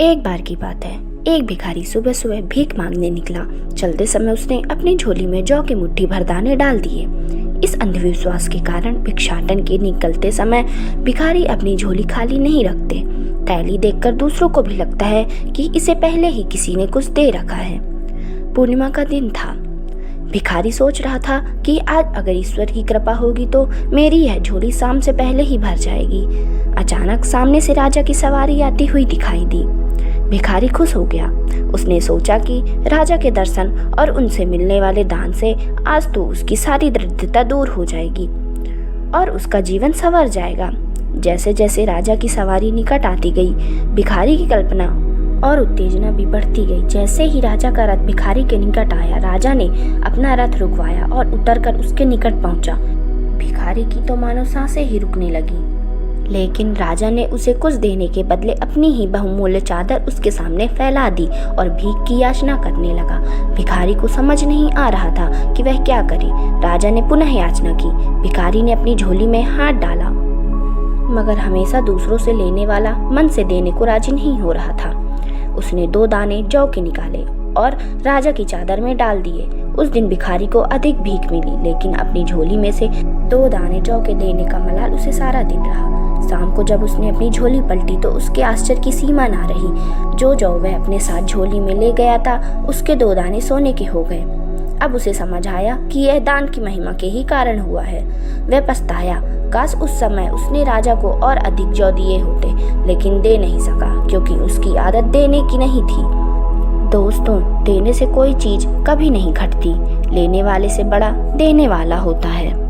एक बार की बात है, एक भिखारी सुबह सुबह भीख मांगने निकला। चलते समय उसने अपनी झोली में जौ की मुट्ठी भर दाने डाल दिए। इस अंधविश्वास के कारण भिक्षाटन के निकलते समय भिखारी अपनी झोली खाली नहीं रखते। थैली देखकर दूसरों को भी लगता है कि इसे पहले ही किसी ने कुछ दे रखा है। पूर्णिमा का दिन था। भिखारी सोच रहा था कि आज अगर ईश्वर की कृपा होगी तो मेरी यह झोली शाम से पहले ही भर जाएगी। अचानक सामने से राजा की सवारी आती हुई दिखाई दी। भिखारी खुश हो गया। उसने सोचा कि राजा के दर्शन और उनसे मिलने वाले दान से आज तो उसकी सारी दरिद्रता दूर हो जाएगी और उसका जीवन संवर जाएगा। जैसे जैसे राजा की सवारी निकट आती गई, भिखारी की कल्पना और उत्तेजना भी बढ़ती गई। जैसे ही राजा का रथ भिखारी के निकट आया, राजा ने अपना रथ रुकवाया और उतरकर उसके निकट पहुंचा। भिखारी की तो मानो सांसें ही रुकने लगी, लेकिन राजा ने उसे कुछ देने के बदले अपनी ही बहुमूल्य चादर उसके सामने फैला दी और भीख की याचना करने लगा। भिखारी को समझ नहीं आ रहा था कि वह क्या करे। राजा ने पुनः याचना की। भिखारी ने अपनी झोली में हाथ डाला, मगर हमेशा दूसरों से लेने वाला मन से देने को राजी नहीं हो रहा था। उसने 2 दाने जौ के निकाले और राजा की चादर में डाल दिए। उस दिन भिखारी को अधिक भीख मिली, लेकिन अपनी झोली में से 2 दाने जौ के देने का मलाल उसे सारा दिन रहा। शाम को जब उसने अपनी झोली पलटी तो उसके आश्चर्य की सीमा ना रही। जो जौ वह अपने साथ झोली में ले गया था, उसके 2 दाने सोने के हो गए। अब उसे समझ आया कि यह दान की महिमा के ही कारण हुआ है। वह पछताया। काश उस समय उसने राजा को और अधिक जौ दिए होते, लेकिन दे नहीं सका क्योंकि उसकी आदत देने की नहीं थी। दोस्तों, देने से कोई चीज कभी नहीं घटती। लेने वाले से बड़ा देने वाला होता है।